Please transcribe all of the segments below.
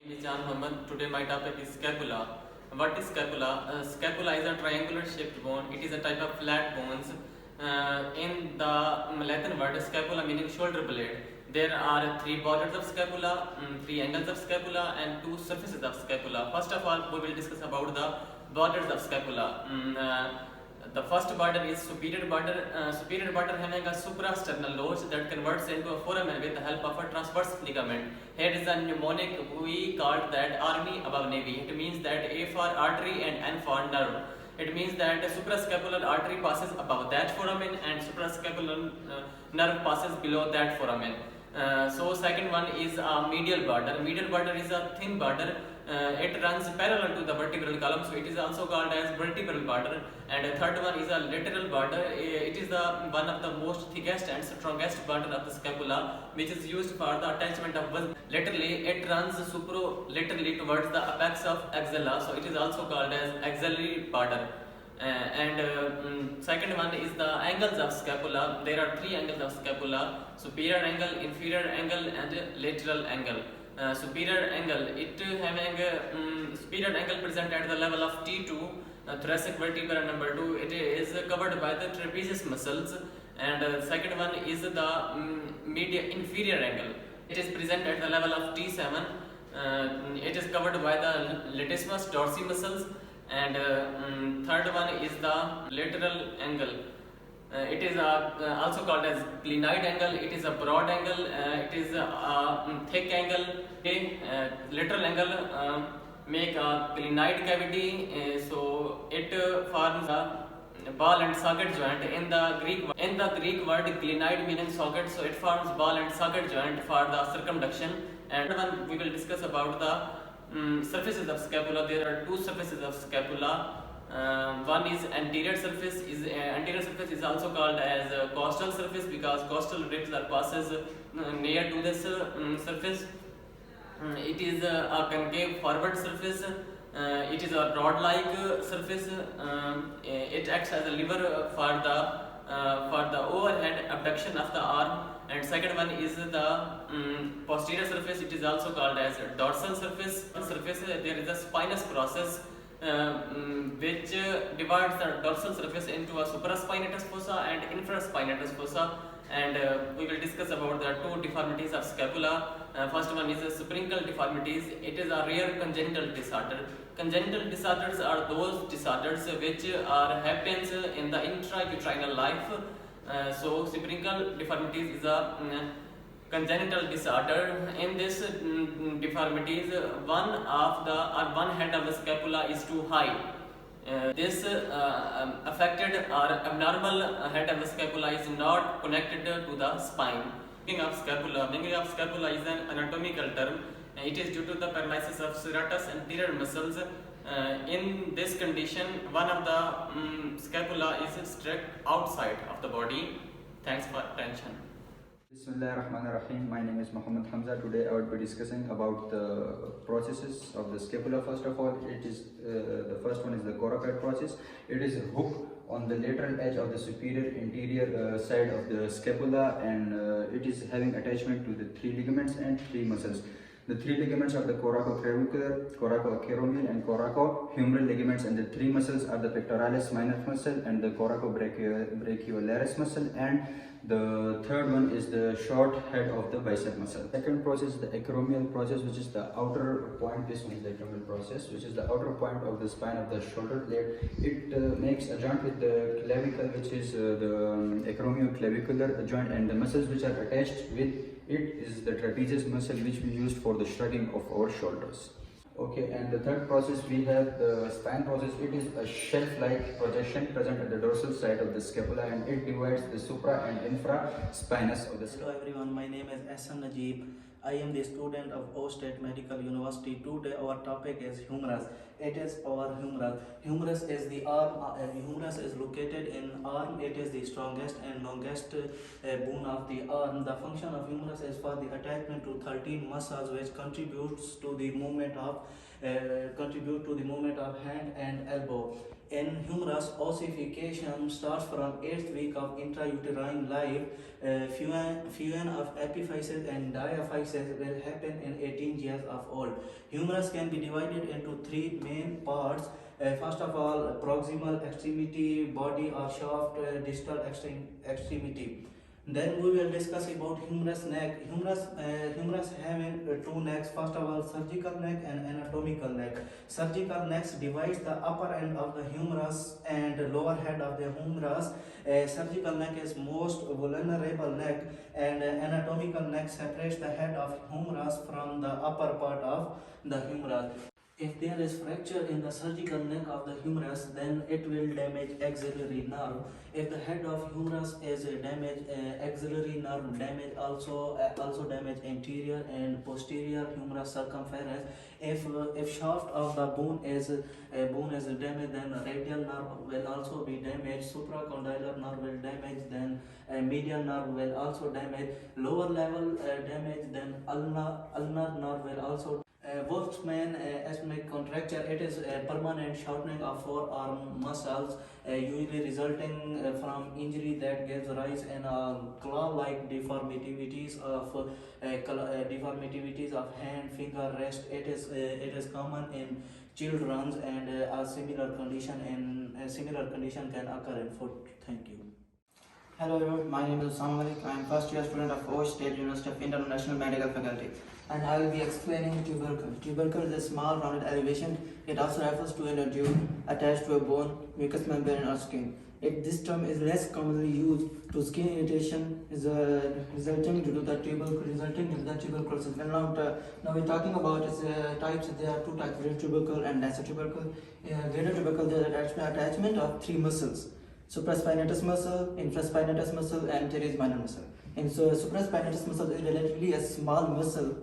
Is Jan Mohammed. Today my topic is scapula. What is scapula? Scapula is a triangular shaped bone. It is a type of flat bones. In the Latin word scapula meaning shoulder blade, there are three borders of scapula, three angles of scapula and two surfaces of scapula. First of all, we will discuss about the borders of scapula. The first border is superior border. Superior border having a suprasternal loge that converts into a foramen with the help of a transverse ligament. Here is a mnemonic we called that army above navy. It means that A for artery and N for nerve. It means that the suprascapular artery passes above that foramen and suprascapular nerve passes below that foramen. So second one is a medial border. Medial border is a thin border. It runs parallel to the vertebral column, so it is also called as vertebral border. And the third one is a lateral border. It is the one of the most thickest and strongest border of the scapula, which is used for the attachment of muscle. Laterally, it runs supralaterally towards the apex of axilla, so it is also called as axillary border. Second one is the angles of scapula. There are three angles of scapula: superior angle, inferior angle, and lateral angle. Superior angle, it having superior angle present at the level of T2, thoracic vertebra number 2. It is covered by the trapezius muscles, and second one is the inferior angle. It is present at the level of T7. It is covered by the latissimus dorsi muscles, and third one is the lateral angle. It is also called as glenoid angle. It is a broad angle. It is a thick angle. Lateral angle make a glenoid cavity. So it forms a ball and socket joint. In the Greek word glenoid meaning socket, so it forms ball and socket joint for the circumduction. And one we will discuss about the surfaces of scapula. There are two surfaces of scapula. One is anterior surface. Anterior surface is also called as costal surface because costal ribs are passes near to this surface. It is a concave forward surface. It is a rod-like surface. It acts as a lever for the overhead abduction of the arm. And second one is the posterior surface. It is also called as dorsal surface. There is a spinous process which divides the dorsal surface into a supraspinatus fossa and infraspinatus fossa. And we will discuss about the two deformities of scapula. First one is Sprengel deformities. It is a rare congenital disorder. Congenital disorders are those disorders which happens in the intrauterine life. So Sprengel deformities is a congenital disorder. In this deformities, one head of the scapula is too high. This affected or abnormal head of the scapula is not connected to the spine. Winging of scapula is an anatomical term. It is due to the paralysis of serratus anterior muscles. In this condition, one of the scapula is struck outside of the body. Thanks for attention. Bismillahirrahmanirrahim. My name is Muhammad Hamza. Today I will be discussing about the processes of the scapula. First of all, it is the first one is the coracoid process. It is a hook on the lateral edge of the superior interior side of the scapula, and it is having attachment to the three ligaments and three muscles. The three ligaments are the coracoclavicular, coracoacromial, and coracohumeral ligaments, and the three muscles are the pectoralis minor muscle and the coracobrachiolaris muscle, and the third one is the short head of the bicep muscle. Second process is the acromial process, which is the outer point. This one is the acromial process, which is the outer point of the spine of the shoulder blade. It makes a joint with the clavicle, which is the acromioclavicular joint, and the muscles which are attached with it is the trapezius muscle, which we used for the shrugging of our shoulders. Okay, and the third process we have the spine process. It is a shelf-like projection present at the dorsal side of the scapula, and it divides the supra and infra spinous of the scapula. Hello everyone, my name is Ahsan Najib. I am the student of O State Medical University. Today our topic is humerus. It is our humerus. Humerus is the arm. Humerus is located in arm. It is the strongest and longest bone of the arm. The function of humerus is for the attachment to 13 muscles, which contributes to the movement of hand and elbow. In humerus, ossification starts from 8th week of intrauterine life. Fusion of epiphysis and diaphysis will happen in 18 years of old. Humerus can be divided into three main parts. First of all, proximal extremity, body or shaft, distal extremity. Then we will discuss about humerus neck. Humerus having two necks. First of all, surgical neck and anatomical neck. Surgical necks divides the upper end of the humerus and lower head of the humerus. Surgical neck is most vulnerable neck, and anatomical neck separates the head of humerus from the upper part of the humerus. If there is fracture in the surgical neck of the humerus, then it will damage axillary nerve. If the head of humerus is damaged, axillary nerve damage also damage anterior and posterior humerus circumference. If shaft of the bone is damaged, then radial nerve will also be damaged. Supracondylar nerve will damage, then medial nerve will also damage. Lower level damage, then ulnar nerve will also. Wolfman ischemic contracture, it is a permanent shortening of forearm muscles, usually resulting from injury that gives rise in claw-like deformities of hand, finger, wrist. It is common in children, and a similar condition can occur in foot. Thank you. Hello everyone, my name is Usama Malik. I am first year student of Osh State University of International Medical Faculty, and I will be explaining tubercle. Tubercle is a small rounded elevation. It also refers to a tube attached to a bone, mucous membrane or skin. This term is less commonly used to skin irritation resulting due to the tuberculosis. Now we're talking about types. There are two types: greater tubercle and lesser tubercle. Greater tubercle, there is attachment of three muscles: supraspinatus muscle, infraspinatus muscle, and teres minor muscle. And so supraspinatus muscle is relatively a small muscle.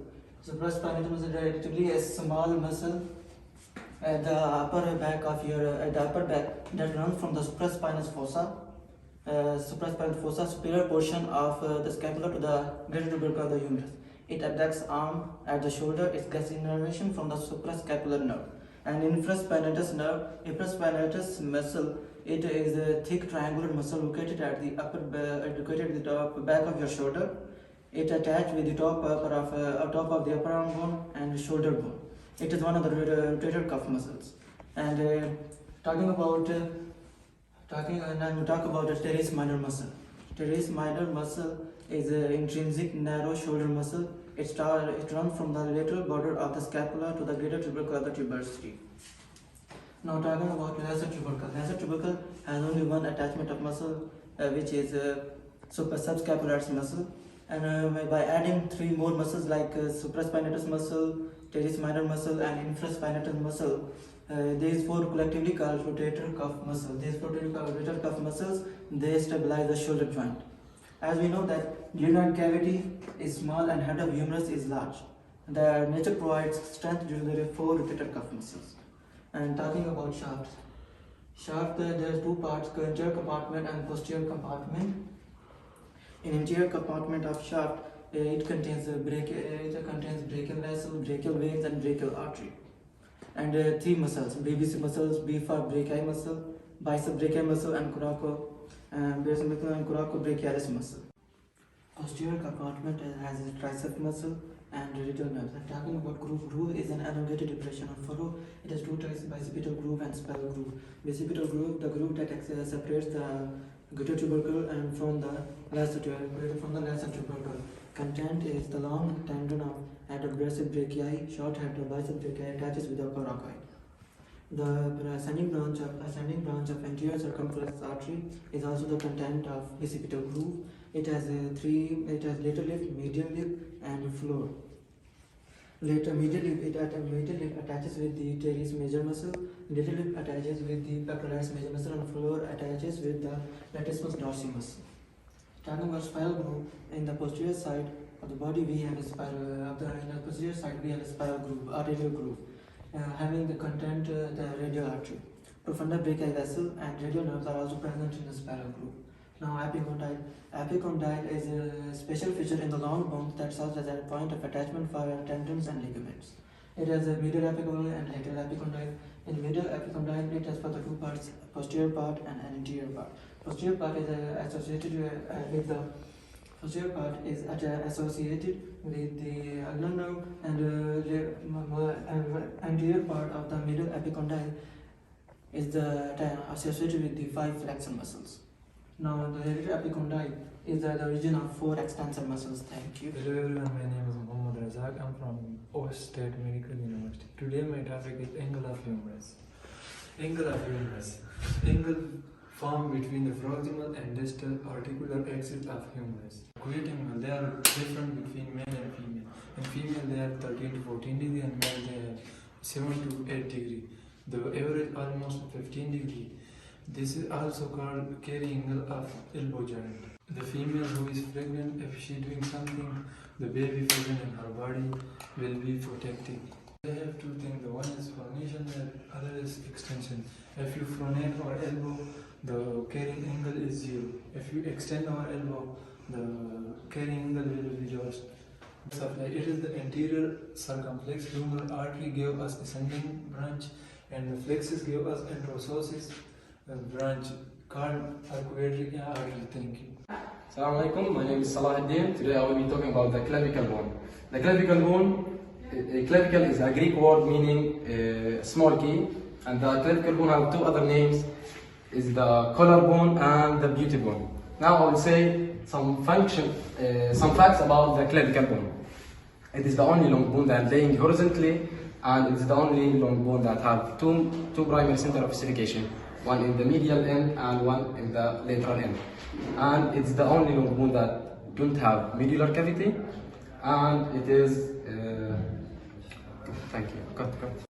Supraspinatus muscle is relatively a small muscle at the upper back that runs from the supraspinous fossa, superior portion of the scapula to the greater tubercle of the humerus. It abducts arm at the shoulder. It gets innervation from the suprascapular nerve. And infraspinatus muscle, it is a thick triangular muscle located at the top back of your shoulder. It attached with the top of the upper arm bone and shoulder bone. It is one of the rotator cuff muscles. And talking about the teres minor muscle. Teres minor muscle is an intrinsic narrow shoulder muscle. It runs from the lateral border of the scapula to the greater tubercle of the tuberosity. Now talking about lesser tubercle. Lesser tubercle has only one attachment of muscle, which is subscapularis muscle. And by adding three more muscles like supraspinatus muscle, teres minor muscle, and infraspinatus muscle, these four collectively called rotator cuff muscles. These rotator cuff muscles, they stabilize the shoulder joint. As we know that glenoid cavity is small and head of humerus is large. The nature provides strength due to the four rotator cuff muscles. And talking about shaft. Shaft, there are two parts: anterior compartment and posterior compartment. In interior compartment of shaft, it contains brachial vessel, brachial veins, and brachial artery. And three muscles: BBC muscles, B for brachii muscle, bicep brachii muscle, and coracobrachialis muscle. Posterior compartment has a tricep muscle and radial nerves. And talking about groove. Groove is an elongated depression or furrow. It has two types: bicipital groove and spiral groove. Bicipital groove, the groove that separates the greater tubercle and from the lesser tubercle. Content is the long tendon of adductive brachii, short head of bicep brachii attaches with the coracoid. The ascending branch of anterior circumflex artery is also the content of bicipital groove. It has lateral lip, medial lip, and floor. Medial lip attaches with the teres major muscle. Lateral lip attaches with the pectoralis major muscle, and floor attaches with the latissimus dorsi muscle. Talking about spiral groove, in the posterior side of the body we have a spiral groove, arterial groove. having the content the radial artery. Profunda brachial vessel and radial nerves are also present in the spiral group. Now epicondyle. Epicondyle is a special feature in the long bones that serves as a point of attachment for tendons and ligaments. It has a medial epicondyle and lateral epicondyle. In medial epicondyle, it has for the two parts, posterior part and an anterior part. Posterior part is associated with the posterior part is associated with the ulnar nerve, and anterior part of the medial epicondyle is associated with the 5 flexor muscles. Now the lateral epicondyle is the region of 4 extensor muscles. Thank you. Hello everyone, my name is Mohammad Razak. I'm from OS State Medical University. Today my topic is angle of humerus. Angle of humerus. Angle formed between the proximal and distal articular axis of humerus. Creating they are different between male and female. In female they are 13 to 14 degree and male they are 7 to 8 degree. The average almost 15 degree. This is also called carrying angle of elbow joint. The female who is pregnant, if she doing something, the baby present in her body will be protected. They have two things. The one is pronation, the other is extension. If you pronate our elbow, the carrying angle is 0. If you extend our elbow, the carrying angle will be lost. It is the anterior circumflex humeral artery gave us ascending branch, and the flexus gave us anterossus branch called arcuate artery. Thank you. Assalamu alaikum, my name is Salahuddin. Today I will be talking about the clavicle bone. The clavicle bone, clavicle is a Greek word meaning small key, and the clavicle bone have 2 other names, is the collarbone and the beauty bone. Now I will say some facts about the clavicle bone. It is the only long bone that laying horizontally, and it is the only long bone that have two primary center of ossification, one in the medial end and one in the lateral end. And it's the only long bone that don't have medullary cavity, and it is thank you. Cut.